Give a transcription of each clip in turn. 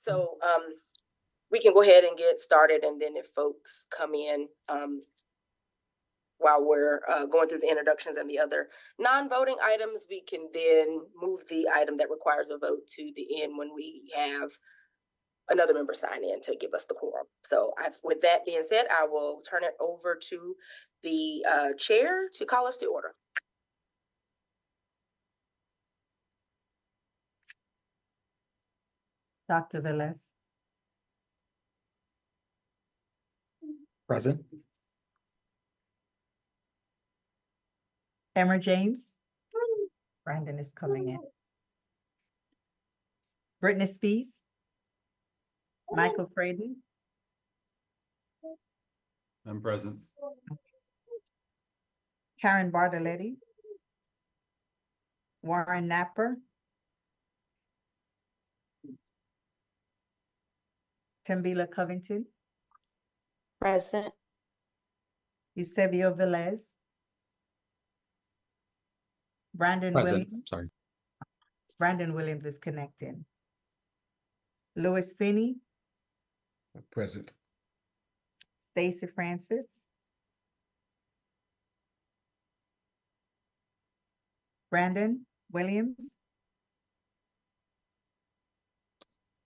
So we can go ahead and get started, and then if folks come in while we're going through the introductions and the other non-voting items, we can then move the item that requires a vote to the end when we have another member sign in to give us the quorum. So with that being said, I will turn it over to the chair to call us to order. Dr. Velez. Present. Emma James. Brandon is coming in. Brittany Spees. Michael Fraden. I'm present. Karen Bartoletti. Warren Napper. Tambila Covington. Present. Eusebio Velez. Brandon Present. Williams. Sorry. Brandon Williams is connecting. Louis Finney. Present. Stacy Francis. Brandon Williams.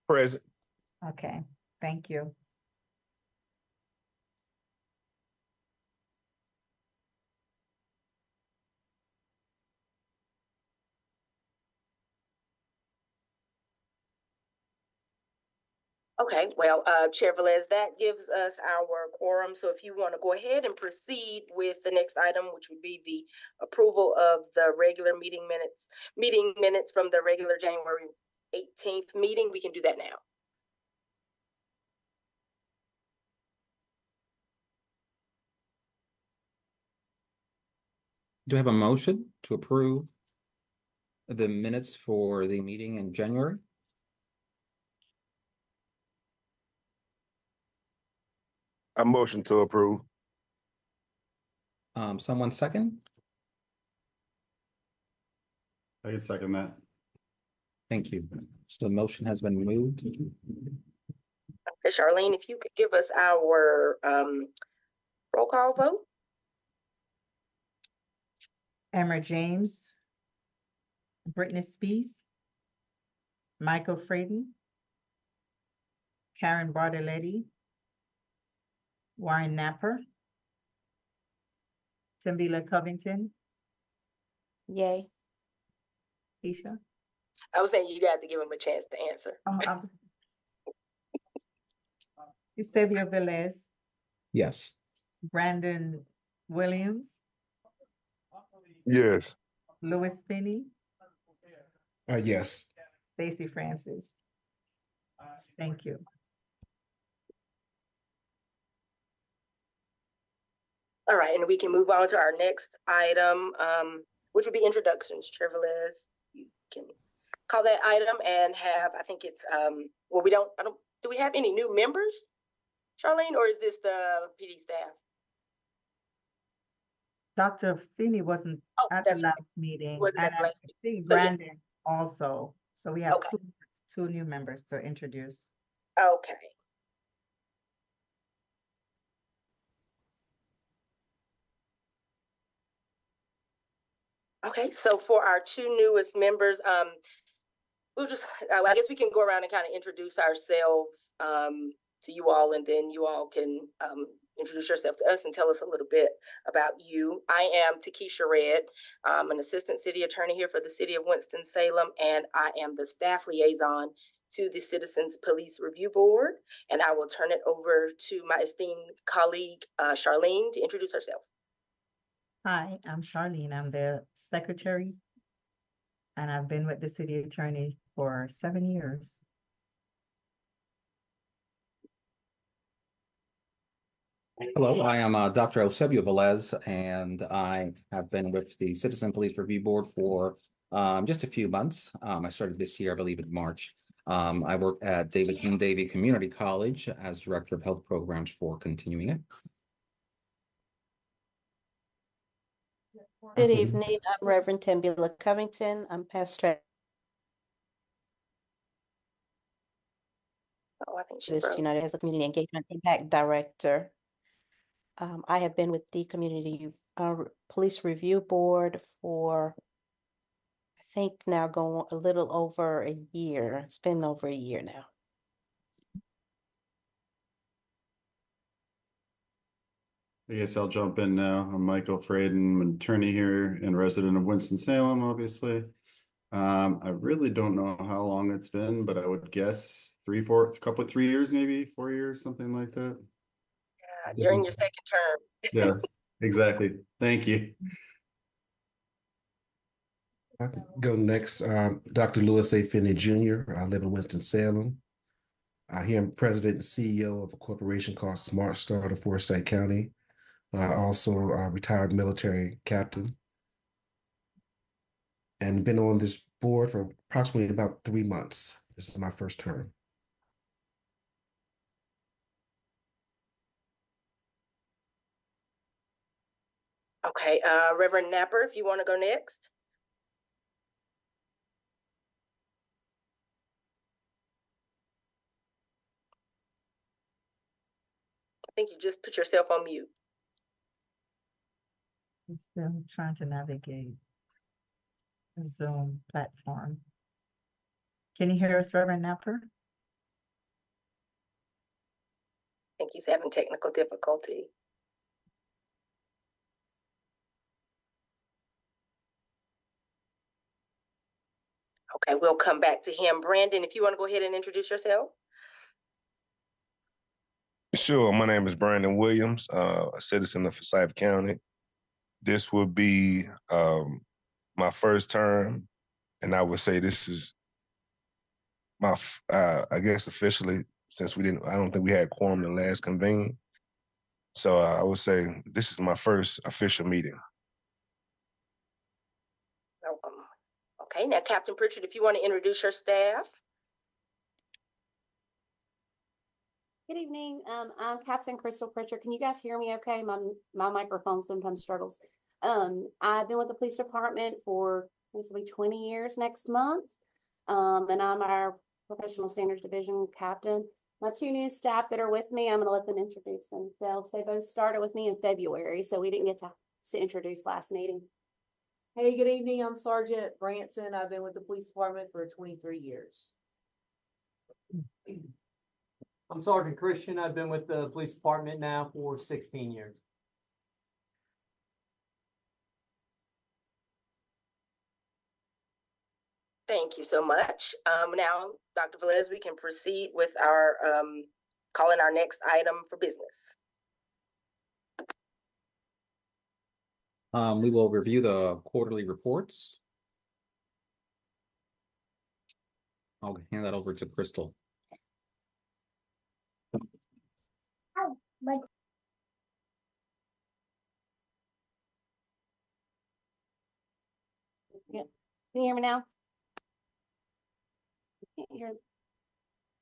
Present. Okay, thank you. Okay, well, Chair Velez, that gives us our quorum. So if you want to go ahead and proceed with the next item, which would be the approval of the regular meeting minutes from the regular January 18th meeting, we can do that now. Do I have a motion to approve the minutes for the meeting in January? A motion to approve. Someone second? I can second that. Thank you. So the motion has been moved. Okay, Charlene, if you could give us our roll call vote. Emma James. Brittany Spees. Michael Fraden. Karen Bartoletti. Warren Napper. Tambila Covington. Yay. Keisha. I was saying you got to give him a chance to answer. Eusebio Velez. Yes. Brandon Williams. Yes. Louis Finney. Yes. Stacy Francis. Thank you. All right, and we can move on to our next item, which would be introductions. Chair Velez, you can call that item and have, I think it's, well, do we have any new members, Charlene, or is this the PD staff? Dr. Finney wasn't at the last meeting. Wasn't at the last I think So, Brandon yes. also. So we have Okay. two new members to introduce. Okay. Okay, so for our two newest members, we'll just, I guess we can go around and kind of introduce ourselves to you all, and then you all can introduce yourself to us and tell us a little bit about you. I am Takesha Red. I'm an assistant city attorney here for the city of Winston-Salem, and I am the staff liaison to the Citizens Police Review Board. And I will turn it over to my esteemed colleague, Charlene, to introduce herself. Hi, I'm Charlene. I'm the secretary, and I've been with the city attorney for 7 years. Hello, I am Dr. Eusebio Velez, and I have been with the Citizen Police Review Board for just a few months. I started this year, I believe, in March. I work at David King Davey Community College as Director of Health Programs for Continuing Ed. Good evening. I'm Reverend Tambila Covington. I'm pastor. Oh, I think she this broke. United as a Community Engagement Impact Director. I have been with the Community Police Review Board for, I think now going a little over a year. It's been over a year now. I guess I'll jump in now. I'm Michael Fraden, I'm an attorney here and resident of Winston-Salem, obviously. I really don't know how long it's been, but I would guess 3 years, maybe 4 years, something like that. During your second term. Yes, exactly. Thank you. I can go next. Dr. Lewis A. Finney Jr. I live in Winston-Salem. Here I'm president and CEO of a corporation called Smart Start of Forsyth County. Also a retired military captain. And been on this board for approximately about 3 months. This is my first term. Okay, Reverend Napper, if you want to go next. I think you just put yourself on mute. I'm still trying to navigate the Zoom platform. Can you hear us, Reverend Napper? I think he's having technical difficulty. Okay, we'll come back to him. Brandon, if you want to go ahead and introduce yourself. Sure. My name is Brandon Williams, a citizen of Forsyth County. This will be my first term, and I would say this is my, I guess officially, since I don't think we had quorum the last convene. So I would say this is my first official meeting. Welcome. Okay, now Captain Pritchard, if you want to introduce your staff. Good evening. I'm Captain Crystal Pritchard. Can you guys hear me okay? My microphone sometimes struggles. I've been with the police department for basically 20 years next month. And I'm our professional standards division captain. My two new staff that are with me, I'm going to let them introduce themselves. They both started with me in February, so we didn't get to introduce last meeting. Hey, good evening. I'm Sergeant Branson. I've been with the police department for 23 years. I'm Sergeant Christian. I've been with the police department now for 16 years. Thank you so much. Now, Dr. Velez, we can proceed with our calling our next item for business. We will review the quarterly reports. I'll hand that over to Crystal. Yeah. Can you hear me now? I can't hear.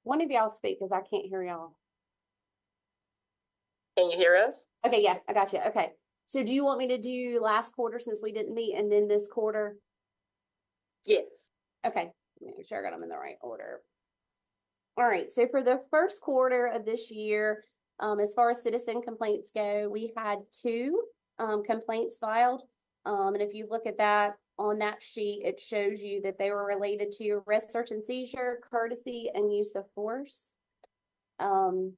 One of y'all speak because I can't hear y'all. Can you hear us? Okay, yeah, I got you. Okay. So do you want me to do last quarter since we didn't meet and then this quarter? Yes. Okay, make sure I got them in the right order. All right, so for the first quarter of this year, as far as citizen complaints go, we had 2 complaints filed. And if you look at that on that sheet, it shows you that they were related to arrest, search, and seizure, courtesy, and use of force. And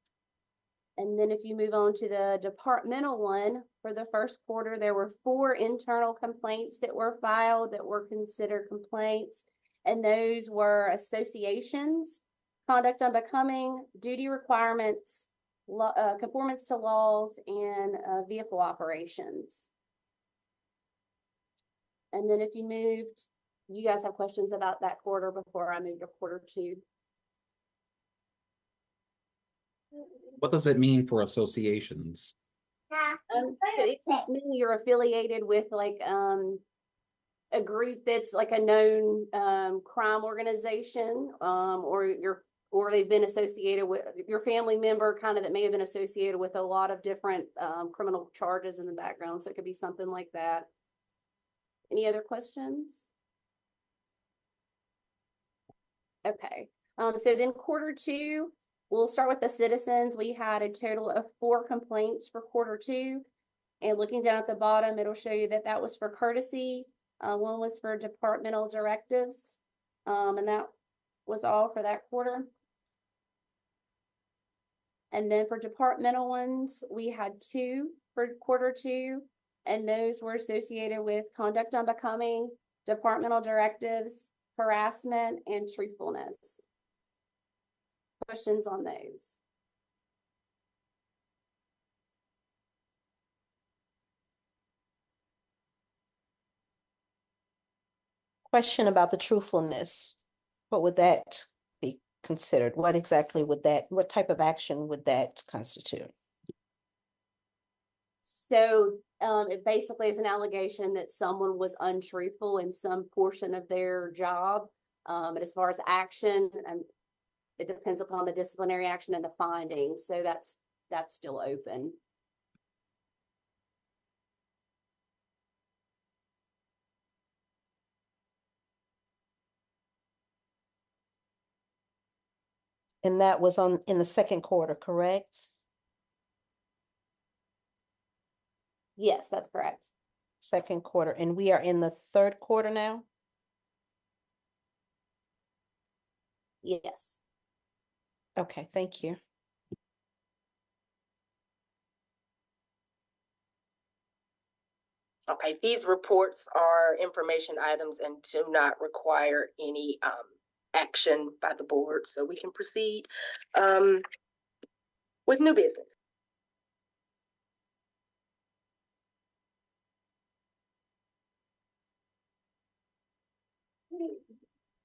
then if you move on to the departmental one, for the first quarter, there were 4 internal complaints that were filed that were considered complaints. And those were associations, conduct unbecoming, duty requirements, conformance to laws, and vehicle operations. And then if you moved, you guys have questions about that quarter before I move to quarter 2. What does it mean for associations? So it can mean you're affiliated with like a group that's like a known crime organization, or they've been associated with your family member kind of that may have been associated with a lot of different criminal charges in the background. So it could be something like that. Any other questions? Okay. So then quarter 2, We'll start with the citizens. We had a total of 4 complaints for quarter 2. And looking down at the bottom, it'll show you that that was for courtesy. One was for departmental directives. And that was all for that quarter. And then for departmental ones, we had 2 for quarter 2. And those were associated with conduct unbecoming, departmental directives, harassment, and truthfulness. Questions on those? Question about the truthfulness. What would that be considered? What exactly would that, what type of action would that constitute? So it basically is an allegation that someone was untruthful in some portion of their job. But as far as action, it depends upon the disciplinary action and the findings. So that's still open. And that was in the second quarter, correct? Yes, that's correct. Second quarter, and we are in the third quarter now? Yes. Okay, thank you. Okay, these reports are information items and do not require any action by the board, so we can proceed with new business.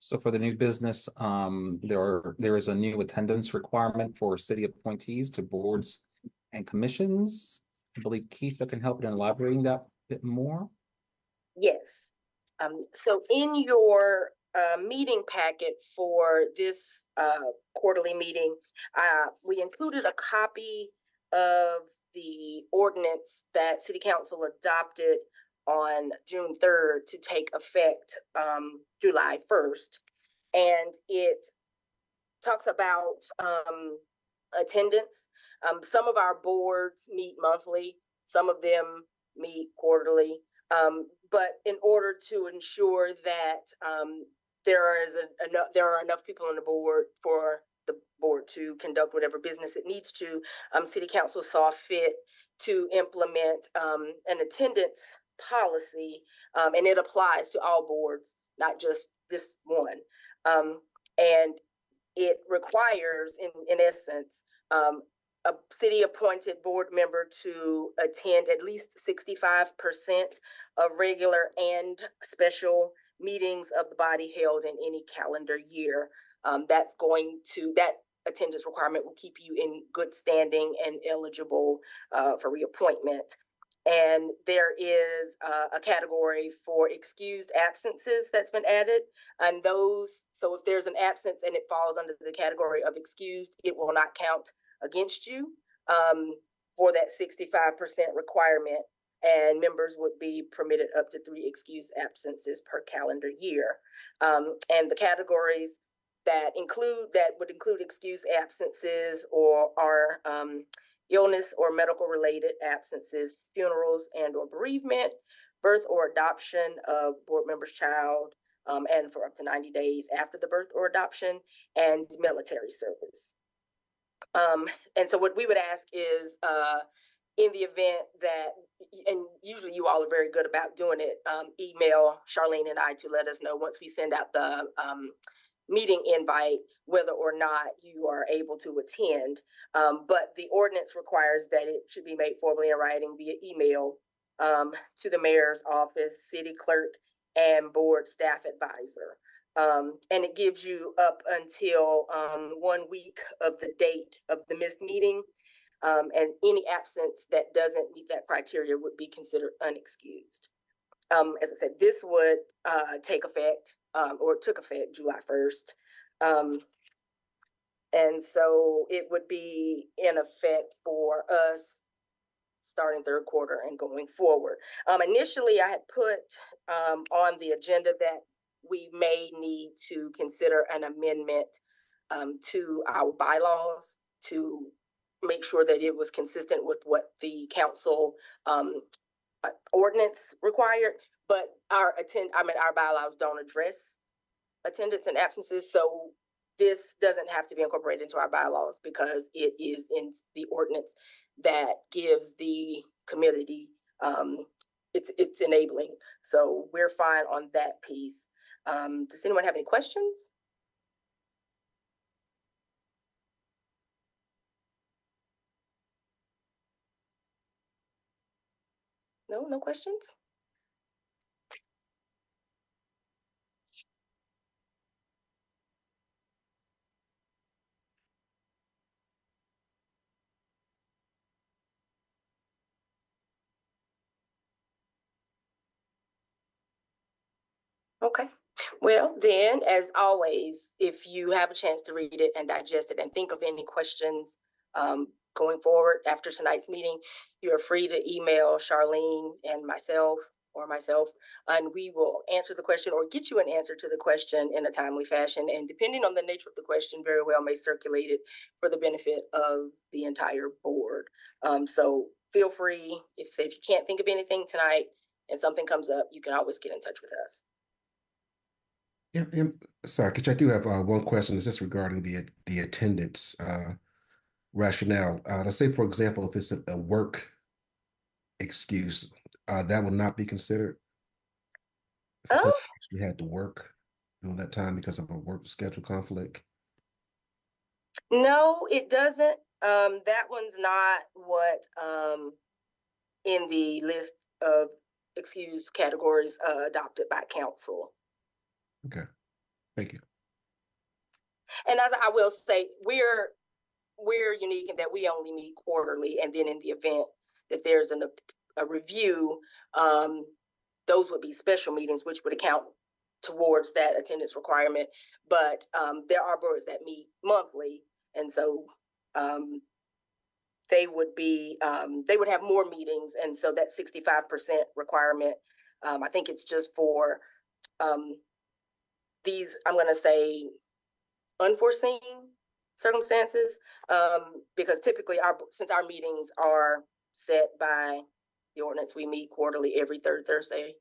So for the new business, there is a new attendance requirement for city appointees to boards and commissions. I believe Keisha can help in elaborating that a bit more. Yes. So in your meeting packet for this quarterly meeting, we included a copy of the ordinance that City Council adopted on June 3rd to take effect July 1st. And it talks about attendance. Some of our boards meet monthly, some of them meet quarterly. But in order to ensure that there are enough people on the board for the board to conduct whatever business it needs to, City Council saw fit to implement an attendance policy, and it applies to all boards, not just this one. And it requires, in essence, a city-appointed board member to attend at least 65% of regular and special meetings of the body held in any calendar year. That attendance requirement will keep you in good standing and eligible for reappointment. And there is a category for excused absences that's been added. And so if there's an absence and it falls under the category of excused, it will not count against you for that 65% requirement. And members would be permitted up to 3 excused absences per calendar year. And the categories that would include excused absences or are illness or medical related absences, funerals and or bereavement, birth or adoption of board member's child, and for up to 90 days after the birth or adoption, and military service. And so what we would ask is, in the event that, and usually you all are very good about doing it, email Charlene and I to let us know once we send out the meeting invite whether or not you are able to attend. But the ordinance requires that it should be made formally in writing via email to the mayor's office, city clerk, and board staff advisor. And it gives you up until 1 week of the date of the missed meeting. And any absence that doesn't meet that criteria would be considered unexcused. As I said, this would take effect, or took effect July 1st. And so it would be in effect for us starting third quarter and going forward. Initially, I had put on the agenda that we may need to consider an amendment to our bylaws to make sure that it was consistent with what the council ordinance required. But our bylaws don't address attendance and absences, so this doesn't have to be incorporated into our bylaws because it is in the ordinance that gives the community, it's enabling. So we're fine on that piece. Does anyone have any questions? No questions? Okay. Well, then, as always, if you have a chance to read it and digest it and think of any questions going forward after tonight's meeting, you're free to email Charlene and myself, and we will answer the question or get you an answer to the question in a timely fashion. And depending on the nature of the question, very well may circulate it for the benefit of the entire board. So feel free, if you can't think of anything tonight and something comes up, you can always get in touch with us. Yeah, sorry, Kitch, I do have one question. It's just regarding the attendance rationale. Let's say, for example, if it's a work excuse, that would not be considered. If the person actually had to work during that time because of a work schedule conflict. No, it doesn't. That one's not what in the list of excuse categories adopted by council. Okay, thank you. And as I will say, we're unique in that we only meet quarterly, and then in the event that there's a review, those would be special meetings, which would account towards that attendance requirement. But there are boards that meet monthly, and so they would have more meetings, and so that 65% requirement, I think it's just for these, I'm going to say, unforeseen circumstances, because typically since our meetings are set by the ordinance, we meet quarterly every third Thursday.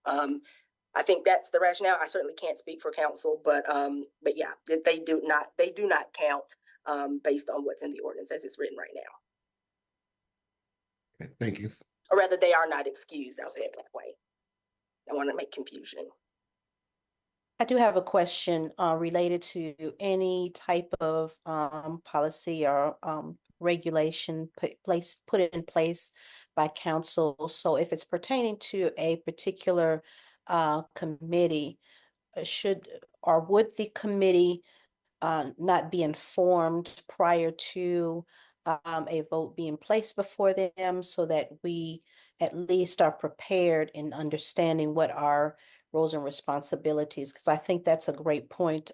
I think that's the rationale. I certainly can't speak for council, but yeah, they do not count based on what's in the ordinance as it's written right now. Okay, thank you. Or rather, they are not excused. I'll say it that way. I want to make confusion. I do have a question related to any type of policy or regulation put in place by council. So if it's pertaining to a particular committee, would the committee not be informed prior to a vote being placed before them, so that we at least are prepared in understanding what our roles and responsibilities? Because I think that's a great point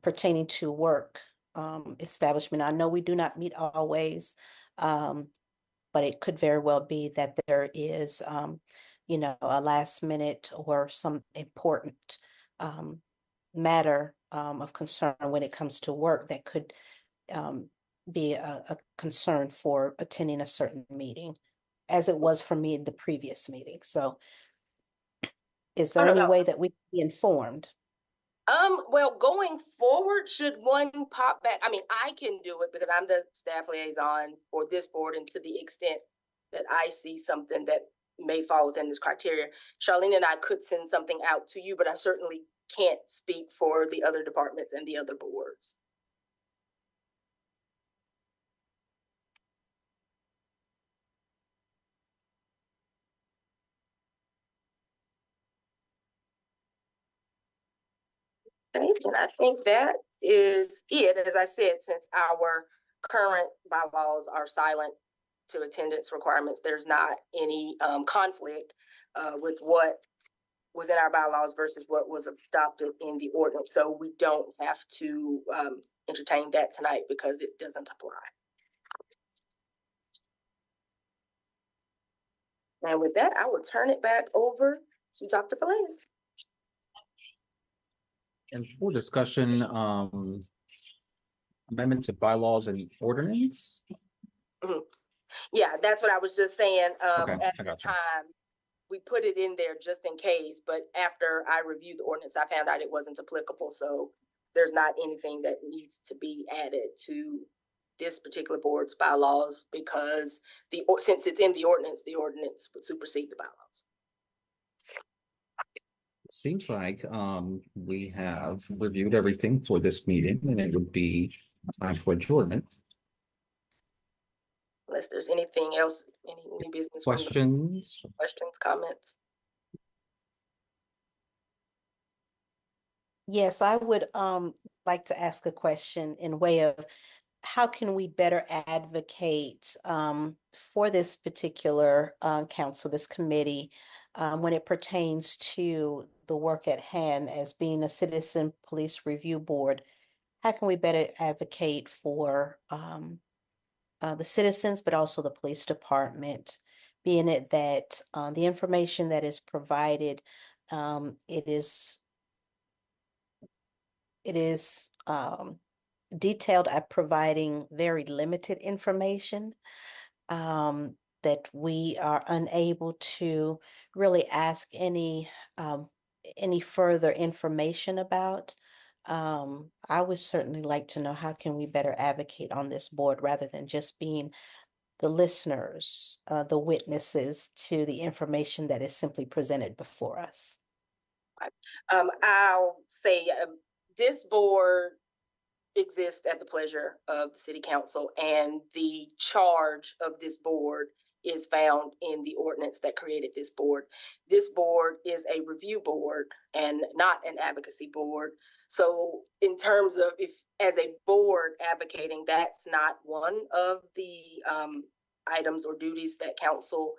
pertaining to work establishment. I know we do not meet always, but it could very well be that there is, a last minute or some important matter of concern when it comes to work that could be a concern for attending a certain meeting, as it was for me in the previous meeting. So is there any way that we can be informed? Well, going forward, should one pop back, I mean, I can do it because I'm the staff liaison for this board, and to the extent that I see something that may fall within this criteria, Charlene and I could send something out to you, but I certainly can't speak for the other departments and the other boards. Okay, and I think that is it. As I said, since our current bylaws are silent to attendance requirements, there's not any conflict with what was in our bylaws versus what was adopted in the ordinance. So we don't have to entertain that tonight because it doesn't apply. And with that, I will turn it back over to Dr. Velez. And for discussion, amendment to bylaws and ordinance. Yeah, that's what I was just saying. Okay, At I the got you. time, we put it in there just in case, but after I reviewed the ordinance, I found out it wasn't applicable. So there's not anything that needs to be added to this particular board's bylaws because since it's in the ordinance would supersede the bylaws. It seems like we have reviewed everything for this meeting, and it would be time for adjournment. Unless there's anything else, any new business. Questions? Questions, comments? Yes, I would like to ask a question in way of how can we better advocate for this particular council, this committee, when it pertains to the work at hand as being a citizen police review board? How can we better advocate for the citizens, but also the police department, being it that the information that is provided, it is detailed at providing very limited information, that we are unable to really ask any further information about. I would certainly like to know how can we better advocate on this board rather than just being the listeners, the witnesses to the information that is simply presented before us. I'll say this board exists at the pleasure of the city council, and the charge of this board is found in the ordinance that created this board. This board is a review board and not an advocacy board. So in terms of if as a board advocating, that's not one of the items or duties that council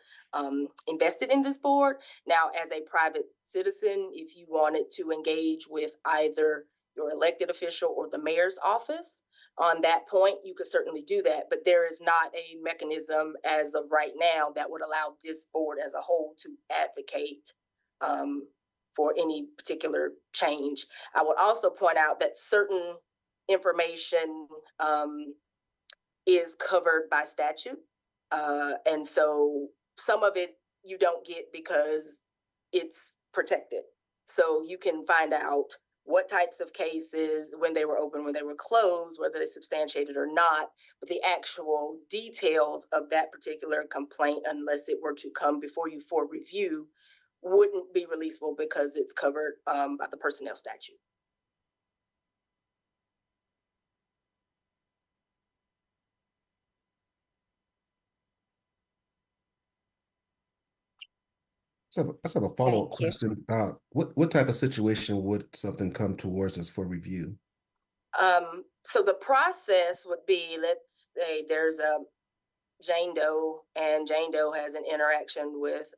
invested in this board. Now, as a private citizen, if you wanted to engage with either your elected official or the mayor's office on that point, you could certainly do that. But there is not a mechanism as of right now that would allow this board as a whole to advocate for any particular change. I would also point out that certain information is covered by statute. And so some of it you don't get because it's protected. So you can find out what types of cases, when they were open, when they were closed, whether they substantiated or not, but the actual details of that particular complaint, unless it were to come before you for review, wouldn't be releasable because it's covered by the personnel statute. So I just have a follow-up question. What type of situation would something come towards us for review? So the process would be, let's say there's a Jane Doe, and Jane Doe has an interaction with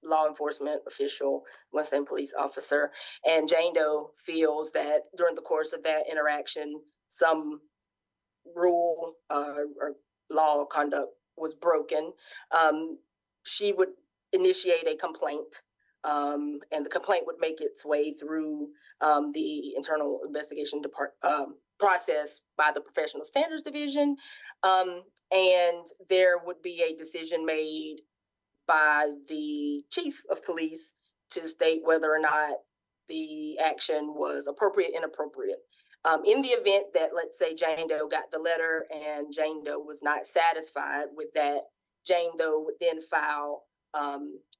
law enforcement official, Winston police officer, and Jane Doe feels that during the course of that interaction, some rule or law or conduct was broken. She would initiate a complaint, and the complaint would make its way through the internal investigation process by the Professional Standards Division, and there would be a decision made by the chief of police to state whether or not the action was appropriate, inappropriate. In the event that, let's say, Jane Doe got the letter and Jane Doe was not satisfied with that, Jane Doe would then file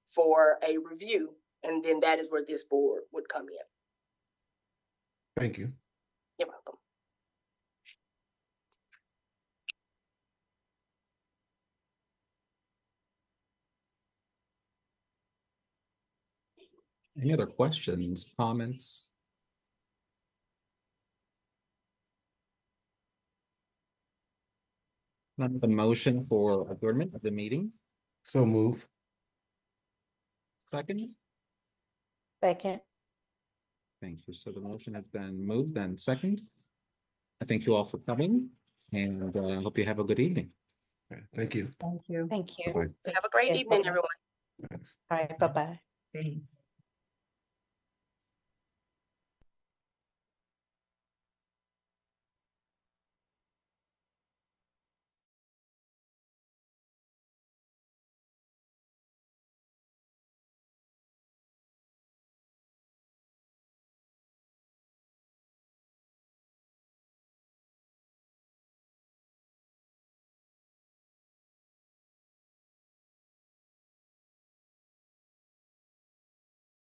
for a review, and then that is where this board would come in. Thank you. You're welcome. Any other questions, comments? The motion for adjournment of the meeting. So move. Second. Second. Thank you. So the motion has been moved and second. I thank you all for coming, and I hope you have a good evening. Thank you. Thank you. Thank you. Bye-bye. Have a great Okay, evening, bye-bye. everyone. Thanks. All right, bye-bye. Thanks.